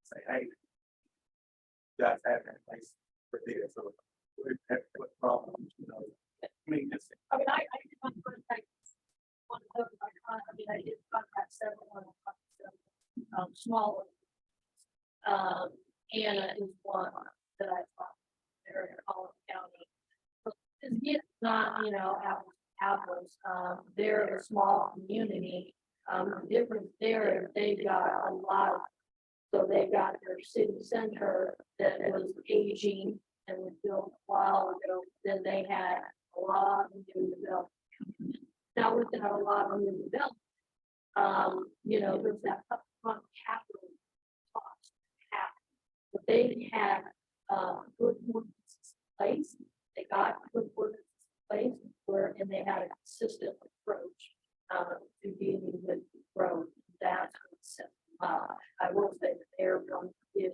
Say, hey, you guys have that place for this, so what problems, you know, I mean, just. I mean, I did not contact one of those, I mean, I did contact several, smaller. Anna is one that I thought there in Collin County. But it's not, you know, apples, they're a small community. The difference there, they've got a lot of, so they got their city center that was aging and was built a while ago. Then they had a lot of new development. Now we've got a lot of new development. You know, there's that upfront capital cost. But they had good ordinances in place. They got good ordinances in place where, and they had a consistent approach to dealing with growth. That's what set them up. I will say that they're going to give,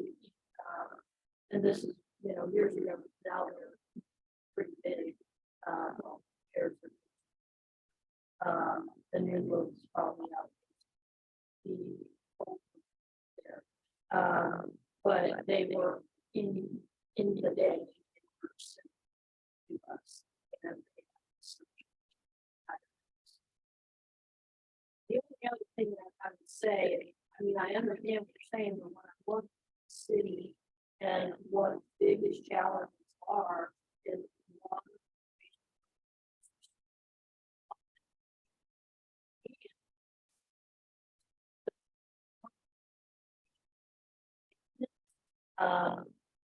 and this is, you know, years ago, now they're pretty big. Compared to the new ones probably out there. But they were in the day. The only other thing that I would say, I mean, I understand what you're saying, but when I look at the city and what the biggest challenges are, is water.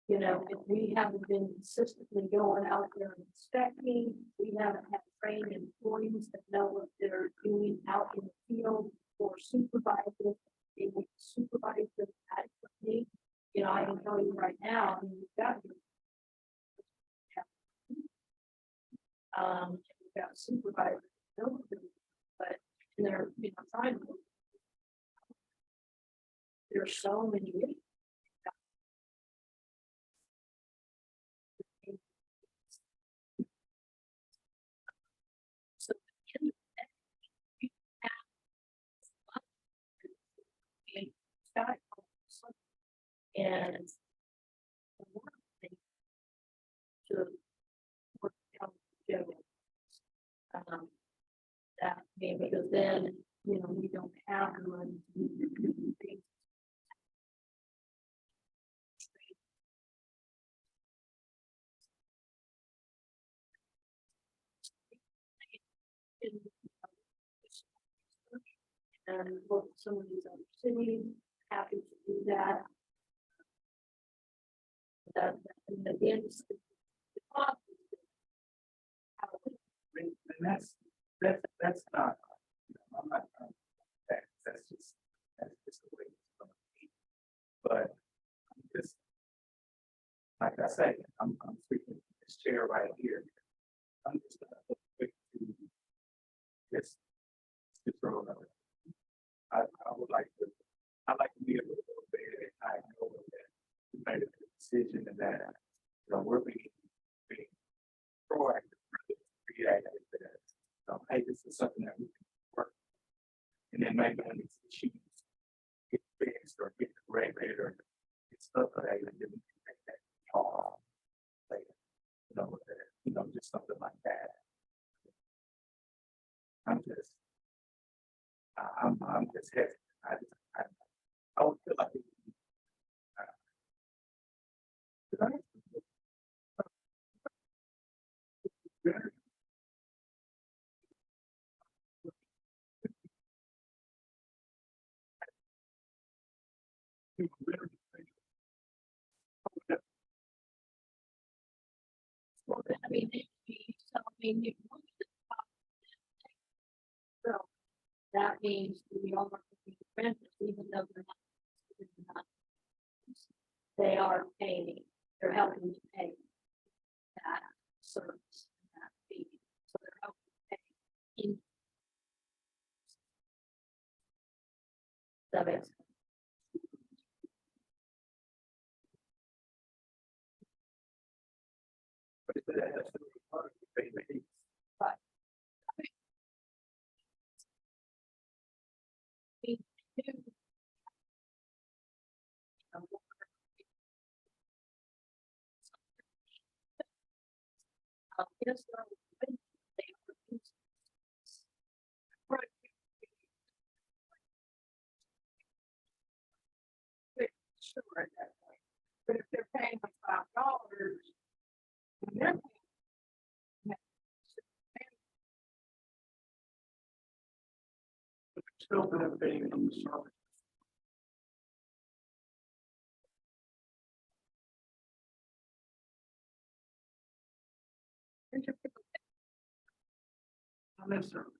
You know, if we haven't been consistently going out there and inspecting, we haven't had trained employees that know what they're doing out in the field or supervisors, they would supervise them adequately. You know, I can tell you right now, I mean, we've got. We've got supervisors, but they're, you know, trying to. There's so many. So, in the end, you have a sky and one thing to work out together. That maybe because then, you know, we don't have the money to do things. And look at some of these other cities, happy to do that. And at the end of the cost. And that's not, you know, I'm not, that's just the way it's gonna be. But I'm just, like I say, I'm speaking from this chair right here. I'm just gonna look quick to just throw another. I would like to, I'd like to be able to go there and I know that we made a decision and that, you know, we're being proactive, reactive, that, hey, this is something that we can work. And then maybe when these issues get fixed or get corrected or get stuff like that, then we can make that call later. You know, just something like that. I'm just hesitant. I don't feel like I mean, so, I mean, you look at the top. So that means we are working with renters, even though they're not. They are paying, they're helping to pay that service, that fee, so they're helping to pay. In. That makes. We do. Yes, they are using. Right. Sure, at that point. But if they're paying $5, they're paying. Still benefiting from the service. Not necessarily.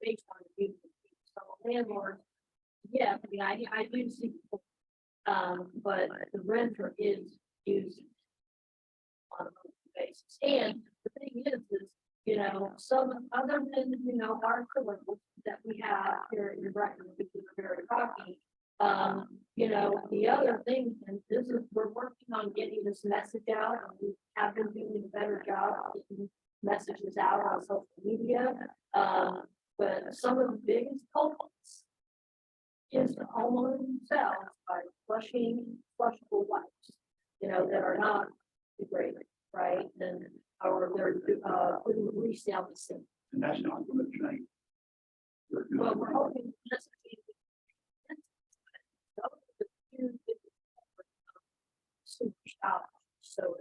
Based on the use of it. So landlord, yeah, I mean, I do see, but the renter is using on a monthly basis. And the thing is, you know, some other than, you know, our curriculum that we have here in Breckenridge, which is very rocky. You know, the other thing, and this is, we're working on getting this message out, and we have been doing a better job of getting messages out on social media. But some of the biggest culprits is the homeowner themselves by flushing flushable wipes, you know, that are not degraded, right? And or they're putting grease down the sink. And that's not going to change. Well, we're hoping this. Super stop. So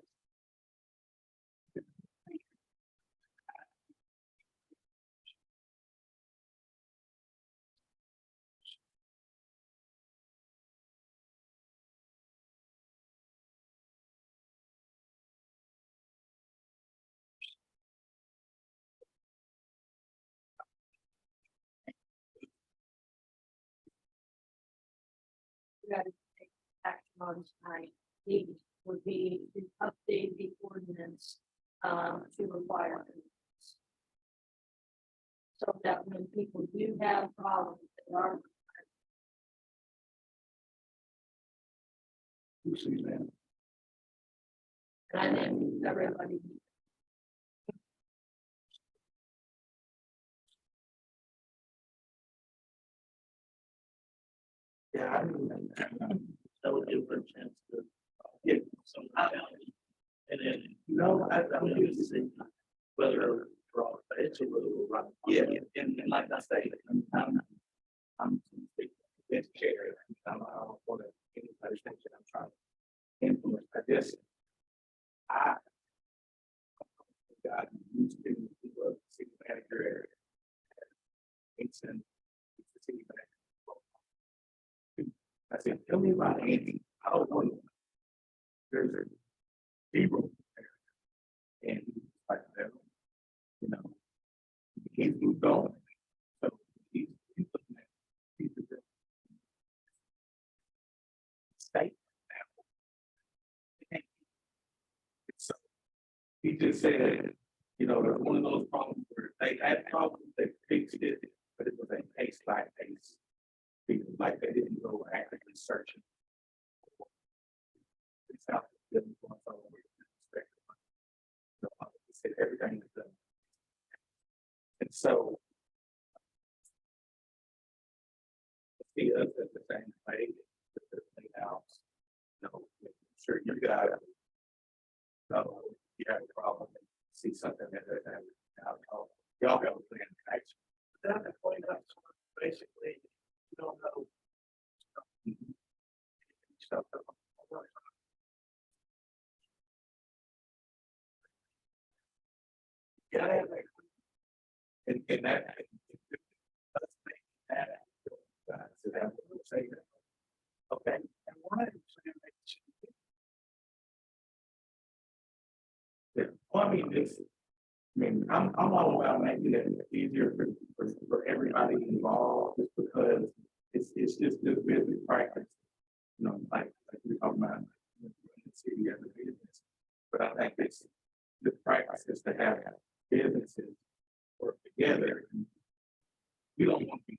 guys take action on tonight, would be to update the ordinance, to require. So that when people do have problems, they are, You see that? and then everybody. Yeah, I mean, that would give her a chance to get some value. And then, I would use to see whether it's a little right. Yeah, and like I say, I'm educator, I don't want to, anybody think that I'm trying to influence, I guess. I got used to the city manager area. It's in the city manager. I said, tell me about anything. I don't know. There's a zero there. And like that, he can't move on. So he's looking at he's the state now. So he just said, there's one of those problems where they had problems, they fixed it, but it was a case by case. Because like they didn't go actively searching. It's out there, said everything is done. And so see us at the same way with the house. Sure you got it. So you have a problem, see something that y'all have a plan of action. But that point up basically you don't know stuff. Yeah, and that so that will say that. Okay. And why well, I mean, I'm all about making it easier for everybody involved, just because it's just this business practice. Like we're talking about the city as a business. But I think it's the practice is to have businesses work together. We don't want to be.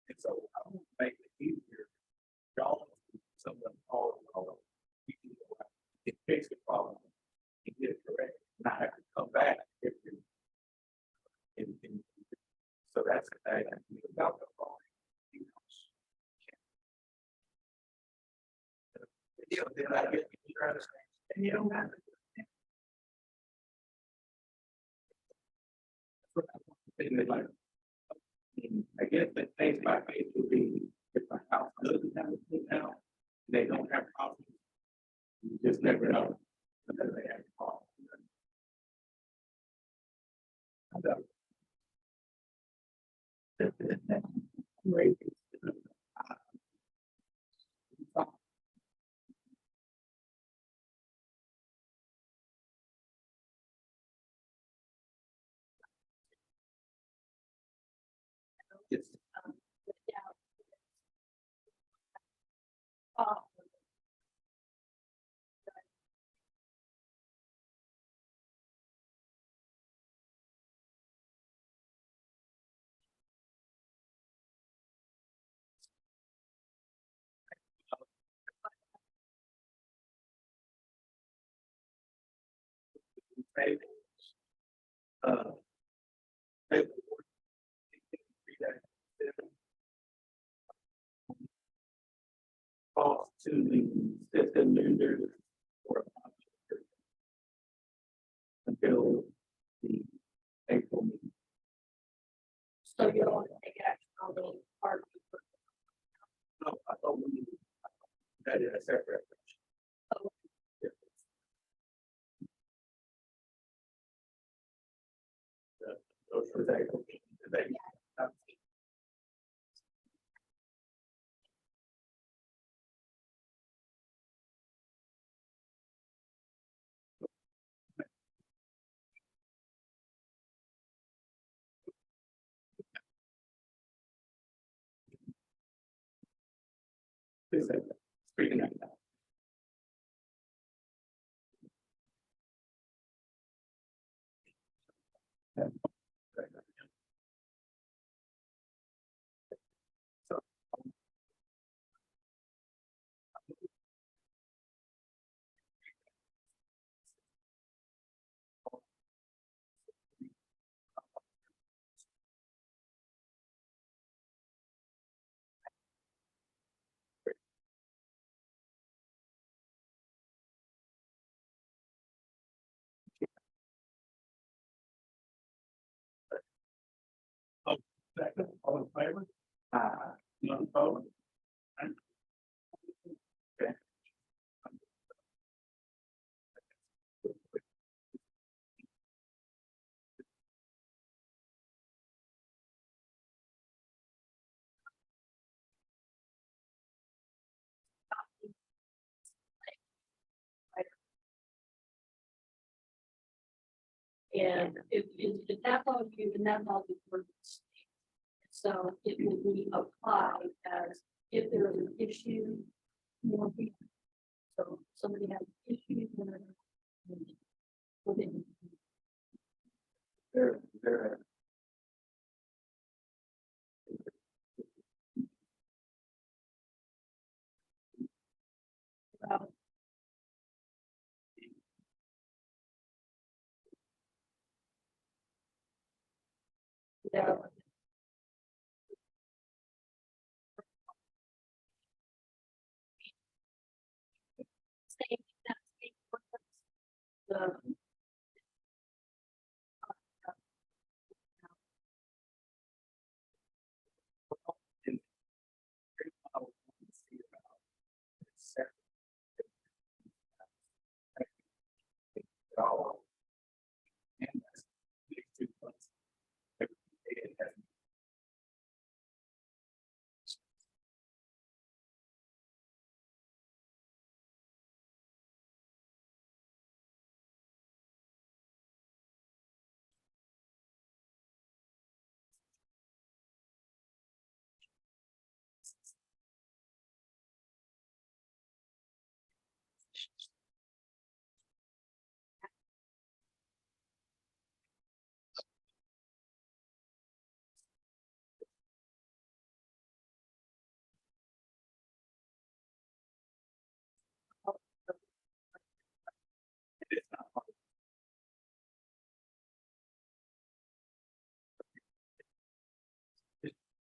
And so I want to make it easier. Y'all, someone call it fix the problem and get it correct. Not have to come back so that's the thing about the problem. Then I get you trying to say, and you don't have to. Like, I guess the case by case would be if a house doesn't have a foot now, they don't have problems. You just never know until they have a problem. Great. Yes. Cost to the system vendors or until the April meeting. So you don't want to take action on the part. No, I thought we needed that is a separate. Yeah. Those are they. Speaking of that. Second, all in favor? None opposed? Okay. And if that's all you, and that's all you for the state. So it will be applied as if there is an issue. More people. So somebody has an issue. Within. They're. Yeah. Same, that's the.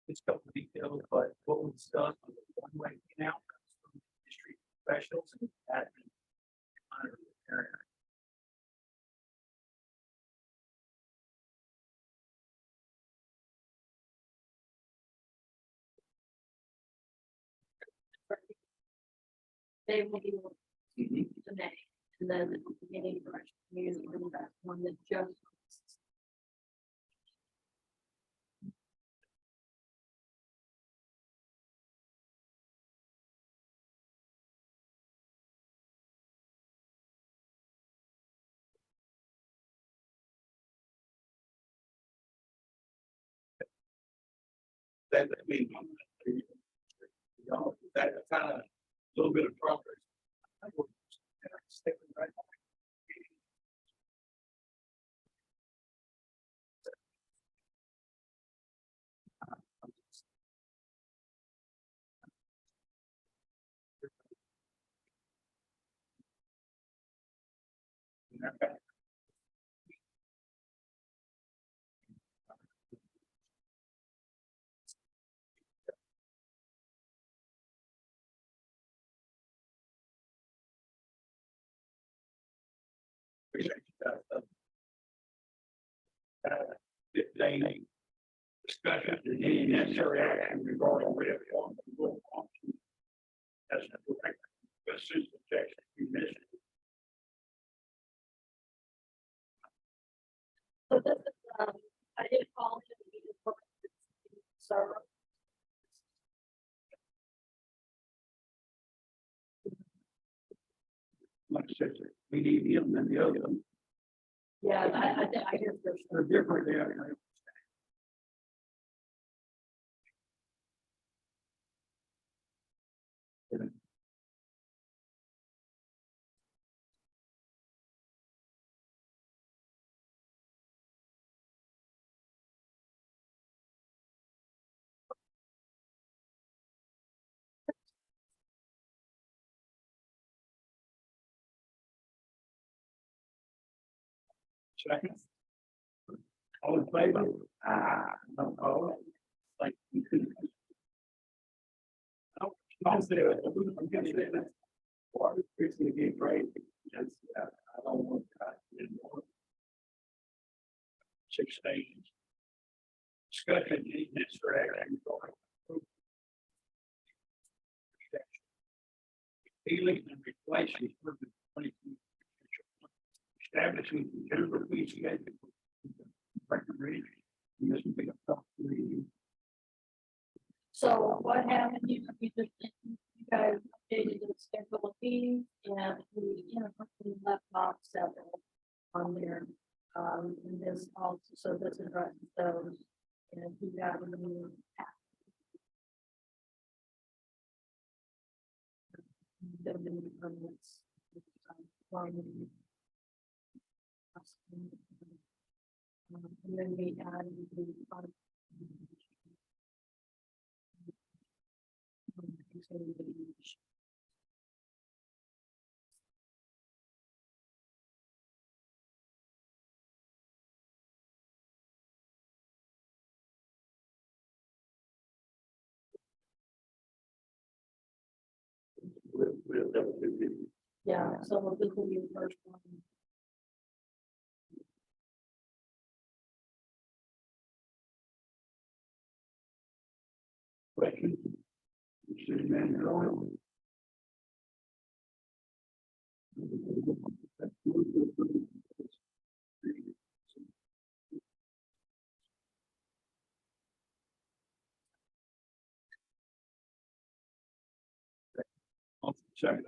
It's a couple of details, but what was done on the one-way in out comes from industry professionals and that. Monitor the area. They will be today, and then at the beginning of the year, that one that just. That, I mean, that kind of little bit of progress. Right. Okay. Appreciate you guys. They discussion and any necessary action regarding whatever you want to go on. That's the direct, but since the text you missed it. So this is, I did call him. He just worked with the server. Like I said, we need him and the other one. Yeah, I hear there's. They're different. Yeah. Second. All in favor? No, like. I'll say it. I'm gonna say that. Water, it's gonna get great. Yes, I don't want that anymore. 6 stations. Discussion, any necessary action. Healing and replacing for the 22. Establishing the general fee schedule. Breckenridge. This will be a tough reading. So what happened, you just, you guys updated the schedule of fees and we, we left off several on there. And this also, so this addresses those, and we got a new. The new permits. And then we added the. Yeah, so this will be the first one. Questions? City manager on it. Second.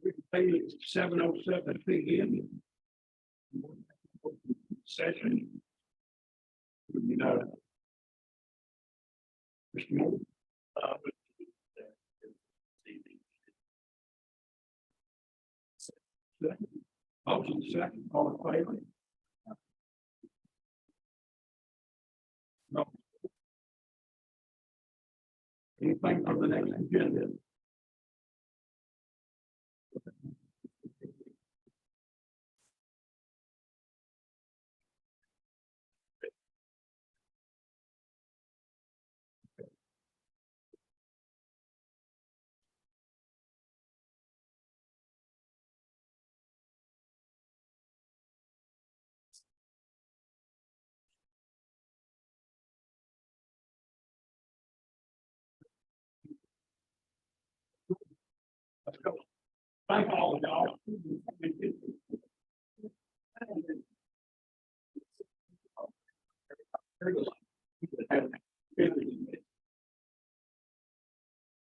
We can pay it 7:07 p.m. Session. You know. Mr. Moore. Motion second, all in favor? No. Anything for the next agenda? Let's go. Thank all of y'all.